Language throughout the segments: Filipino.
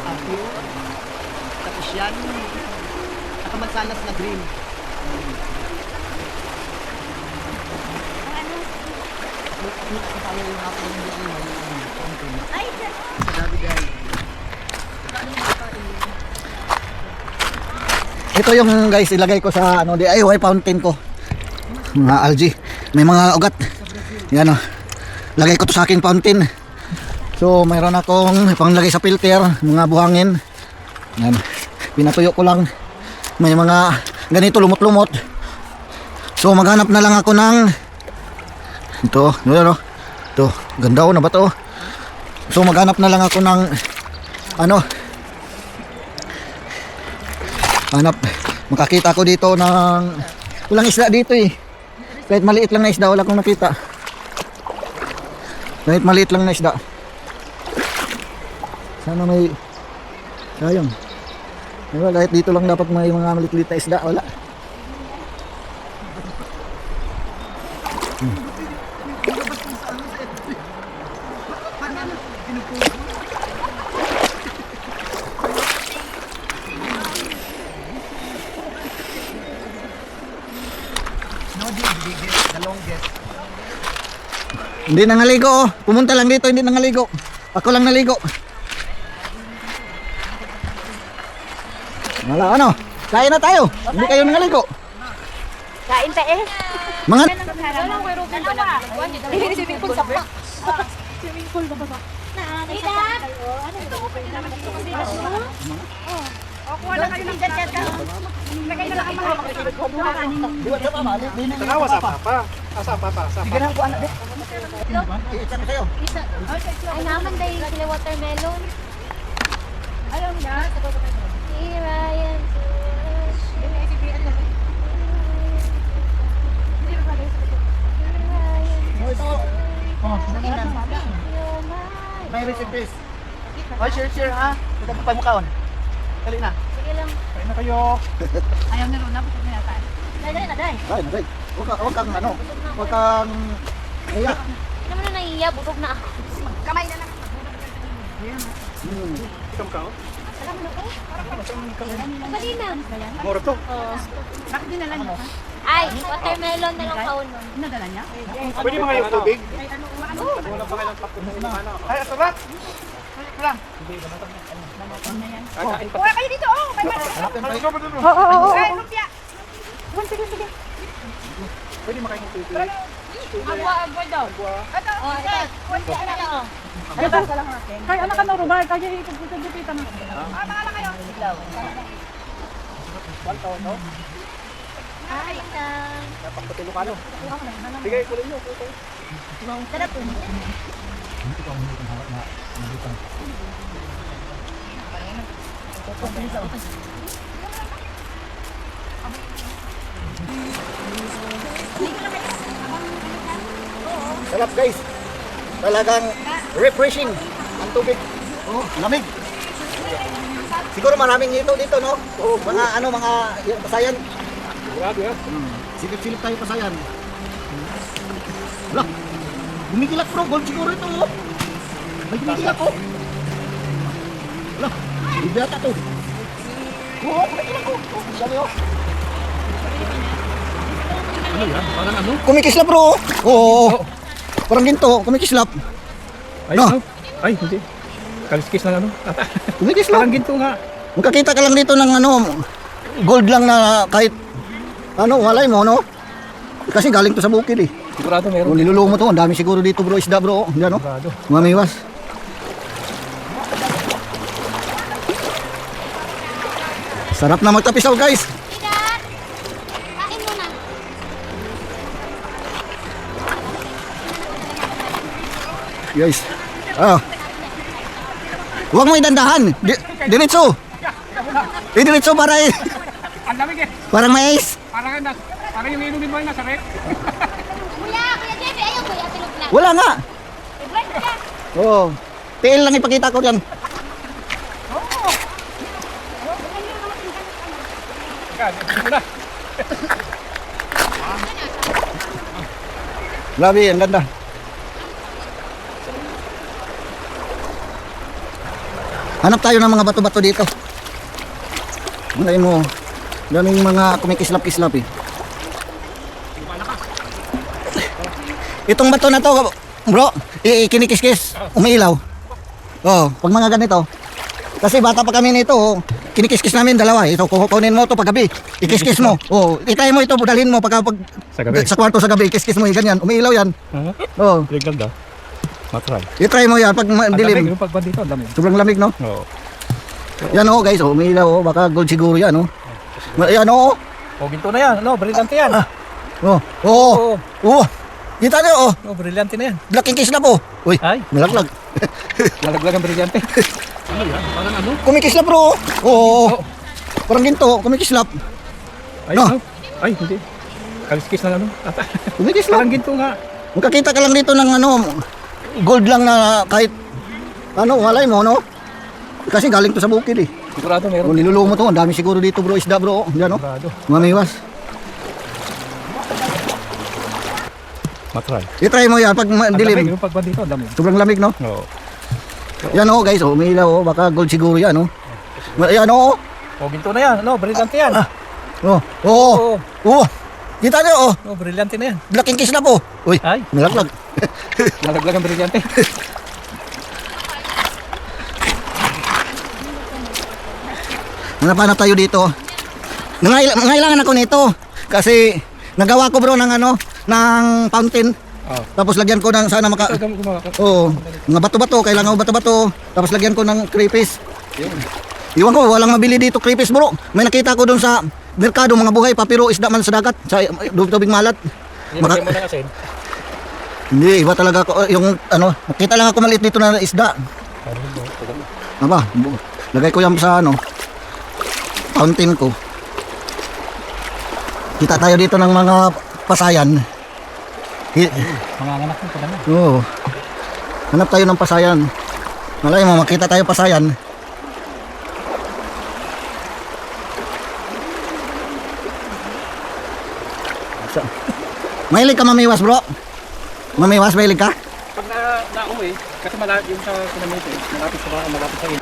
Apio. Tapos yan. Nakamansanas na green. Ay, Ito yung guys ilagay ko sa ano DIY fountain ko. Mga algae, may mga ugat. Yan oh. Lagay ko to sa aking fountain. So mayroon akong panglagay sa filter, mga buhangin. Yan. Pinatuyo ko lang. May mga ganito lumot-lumot. So maghanap na lang ako ng ito, yun oh. Ito, ganda oh na ba to? So maghanap na lang ako ng ano? Hanap, makakita ko dito ng walang isda dito eh. Kahit maliit lang na isda, wala akong nakita. Kahit maliit lang na isda. Sana may sayang. Diba, kahit dito lang dapat may mga maliit na isda, wala. Hindi nangaligo oh. Pumunta lang dito, hindi nangaligo. Ako lang naligo. Wala ano? Kain na tayo. Hindi kayo nangaligo. kain ta eh. Mga Walang may rukin pa na. Swimming pool sa pa. Swimming pool ba ba? Ida! Ito ko pa naman ito kasi. O, kuha lang kayo ng dyan. Lagay na lang ang mga Tanawa sa papa. Asa papa, sa papa. Bigyan ko anak din. Isa kayo. ay naman dahil sila watermelon. Ayaw niya. Si Ryan. Oh, ito. Oh, may recipes. Oh, share ha. Ito pa mo kaon. Dali na. Sige lang. Kain na kayo. Ayaw na Luna, pusog na yata. Dai. Dai. Huwag kang ano. Huwag kang iya. Hindi naman na naiiya, busog na ako. Kamay na lang. Ikam ka. Kanina. Moro to. Bakit din na lang yun? Ay, watermelon na lang kaon. Nadala niya? Pwede mga yung tubig? Wala pa kailang tapos na ano. Ay, asarap! Wala. Kakain pa. Kuha kayo dito, oh! May bata. Ay, lumpia! Sige. Pwede makain ng tubig. Agwa daw. Ito, lumpia na lang, oh. Ano ba? Kaya anak ka na, Robert. Kaya ikagupita na. Pangalan kayo. Ay, Napakpatilo ka no. Sige, kulin nyo. sarap po. Sarap guys. Talagang refreshing ang tubig. Oh, lamig. Siguro maraming ito dito no? Oh, mga yung pasayan. Grabe ha. Silip-silip tayo pasayan. Wala. Gumigilak bro, gold siguro ito oh. May gumigilak oh. Wala. Ibiyata to. Oo, gumigilak oh. Sabi oh. Ano yan? Parang ano? Kumikislap bro. Oo. Parang ginto, kumikislap. Ay, No. no? Ay, hindi. Kaliskis lang ano? Kumikislap. Parang ginto nga. Magkakita ka lang dito ng ano, gold lang na kahit ano, walay mo, no? Kasi galing to sa bukid eh. Sigurado meron. Kung nilulong mo to, ang dami siguro dito bro, isda bro. Diyan no? Sigurado. Mamiwas. Sarap na magtapisaw guys. Ida! Kain muna. Guys. Ah. Huwag mo idandahan. Diretso. Diretso para Ang lamig eh. parang may ice. Parang yung inumin mo yung nasa rep. Kuya Jebe, ayaw kuya, tulog lang. Wala nga. I-blend ka. Oo. Tiil lang ipakita ko diyan. Grabe, ang ganda. Hanap tayo ng mga bato-bato dito. Malay mo, daming mga kumikislap-kislap eh. Itong bato na to, bro, kinikis-kis, umiilaw. Oh, pag mga ganito. Kasi bata pa kami nito, oh, kinikis-kis namin dalawa. Ito, kukunin mo to pag gabi. Ikis-kis mo. Oh, itry mo ito, dalhin mo pag Sa gabi. sa kwarto sa gabi, ikis-kis mo, ganyan. Umiilaw yan. Oh, Ganda. Matry. itry mo yan pag dilim. Yung pagban dito, ang dami. Sobrang lamig, no? Oo. Yan oh, guys, oh, umiilaw, oh, baka gold siguro yan, oh. Yan oh. Oh, ginto na yan. No, brilyante yan. Oh, oh. Oh. Kita niyo, oh. Oh, brilyante na yan. Laking kislap, oh. Uy, Ay. malaglag. Nalaglag ang brilyante. Ano yan? Parang ano? Kumikislap, bro. Oo. Parang ginto, kumikislap. Ay, No. no. Ay, hindi. Kaliskis na ano. Kumikislap. Parang ginto nga. Magkakita ka lang dito ng ano, gold lang na kahit ano, malay mo, no? Kasi galing to sa bukid eh. Sigurado meron. Kung nilulumo to, ang dami siguro dito, bro, isda, bro. Yan, no? Sigurado. Mamiwas. Matry. I-try mo yan pag Ang dilim. dami. Yung pagban dito, ang dami. Sobrang lamig, no? Oo. Yan, oh, guys, oh, umiilaw, oh. Baka gold siguro yan, oh. Yan, oh. Oh, ginto na yan. No, brilyante yan. Oh, oh, Oo. oh. Kita niyo, oh. Oh, brilyante na yan. Laking kislap, oh. Uy, Ay. malaglag. Nalaglag ang brilyante. Hanap tayo dito. Nangailangan ako nito kasi nagawa ko, bro, ng ano, ng fountain. Oh. Tapos lagyan ko ng sana maka Ito, gumawa ka. oh, mga bato-bato, kailangan ko bato-bato. Tapos lagyan ko ng crayfish. Iwan ko, walang mabili dito crayfish, bro. May nakita ko doon sa merkado, mga buhay pa, pero isda man sa dagat, sa tubig malat. Hindi mo na kasi. Hindi, iba talaga ako, yung ano, nakita lang ako maliit dito na isda. Aba, lagay ko yan sa ano, fountain ko. Kita tayo dito ng mga pasayan. Mga anak mo, pala na. Oo. Hanap tayo ng pasayan. Malay mo, makita tayo pasayan. Mahilig ka mamiwas, bro? Mamiwas, mahilig ka? Pag nauwi, kasi malapit yung sa kilometer, malapit sa inyo.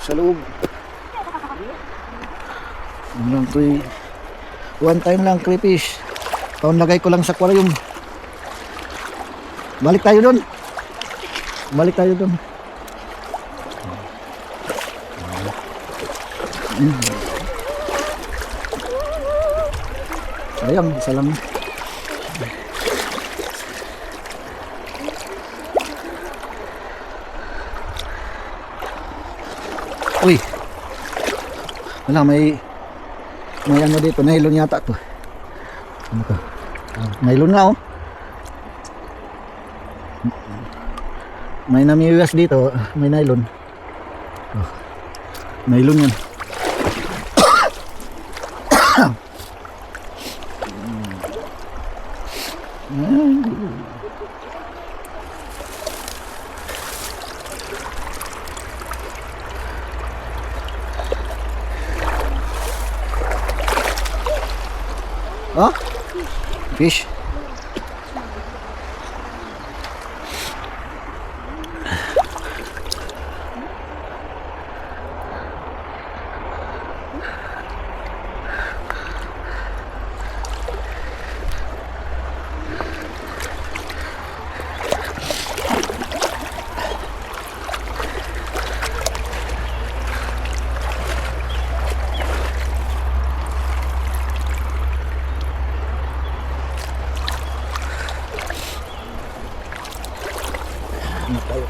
Sa loob. Lang to one time lang crayfish. Lagay ko lang sa aquarium. Balik tayo doon. Balik tayo doon. Sayang, isa lang. Uy. Wala, may ano dito, nylon yata to. Ano to? Nylon nga, oh. May namiwas dito, may nylon. Oh. Nylon yan. Oh? Fish.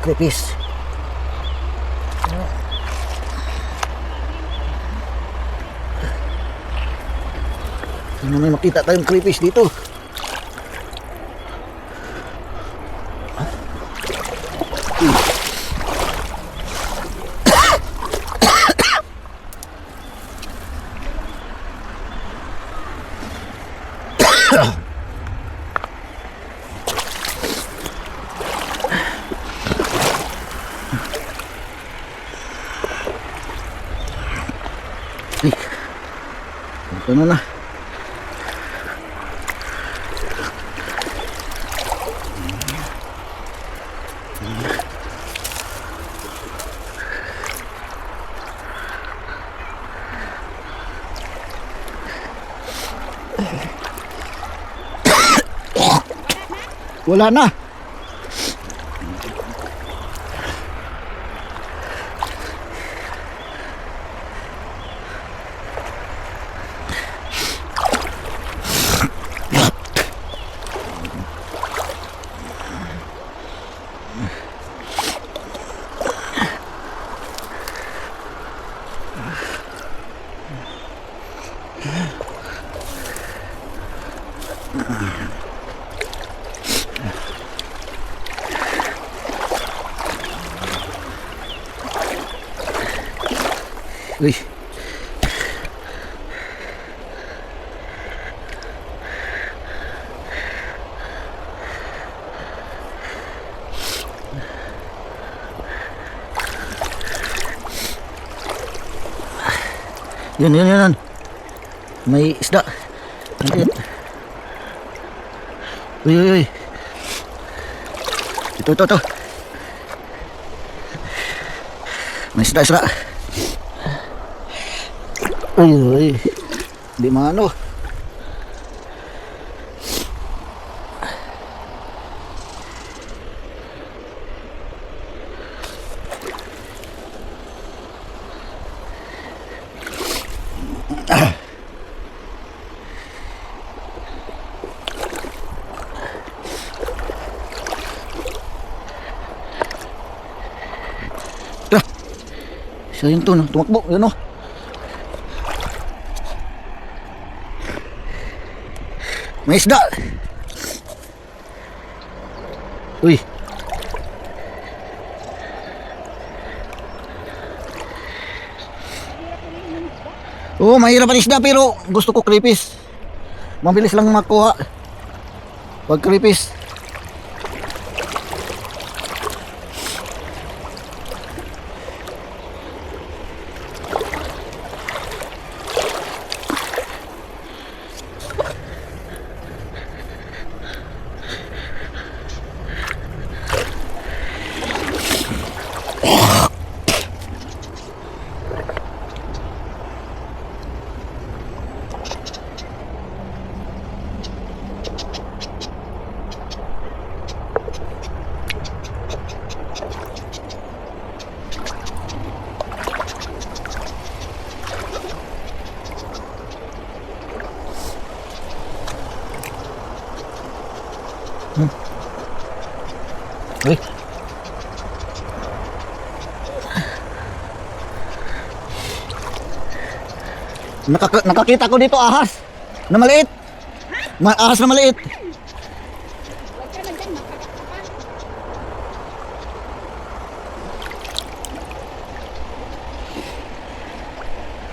Crayfish. Ano may makita tayong crayfish dito? Ito na. Wala na. Uy. Yun. May isda. Nandiyan. Uy. Ito. May isda. Uy. Di mano. Siya yun to, no? Tumakbo, yun o. May isda. Uy. Oo, mahirap ang isda pero gusto ko kripis. Mabilis lang makuha. Pag kripis. Uy. Nakakita ko dito ahas na maliit. Ahas na maliit.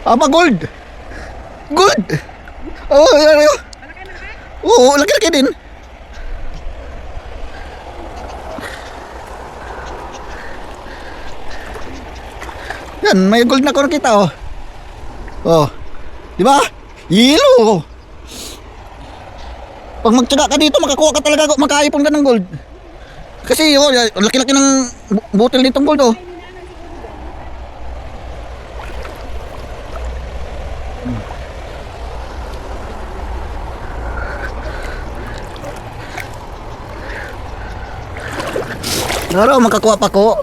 Aba, gold. Good. Oh, yan. Oo, laki-laki din. Yan, may gold na ko nakita oh. Oh. Di ba? Yelo. Pag magtiyaga ka dito, makakuha ka talaga, makaipon ka ng gold. Kasi oh, laki-laki ng butil ditong gold oh. Laro, makakuha pa ko.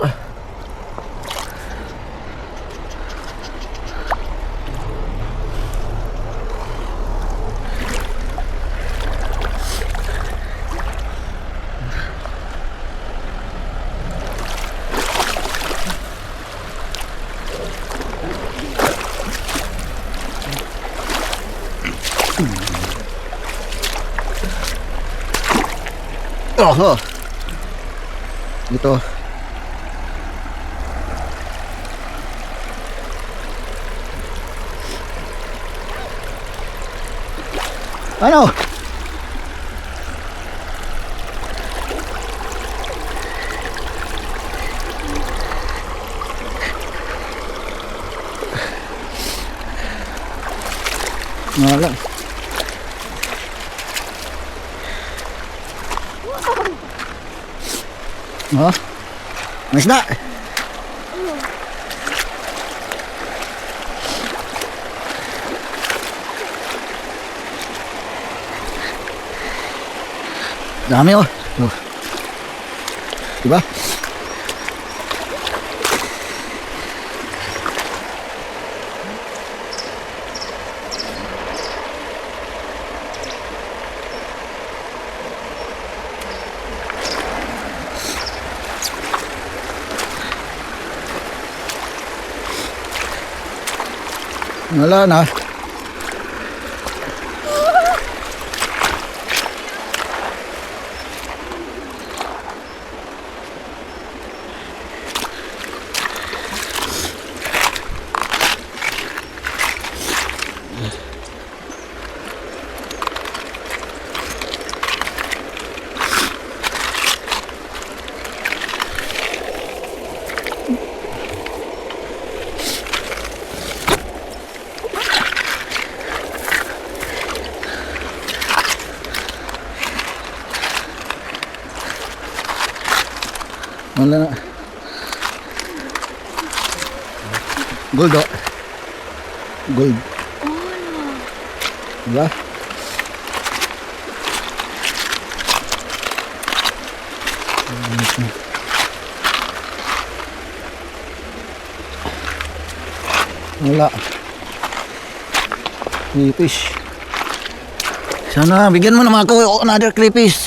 Oh, ito. Ano? Wala. Oh, may isda. Dami oh. Oh. Diba? Wala na. Wala na. Gold oh. Gold. Diba? Wala. Crayfish. Sana bigyan mo naman ako another crayfish.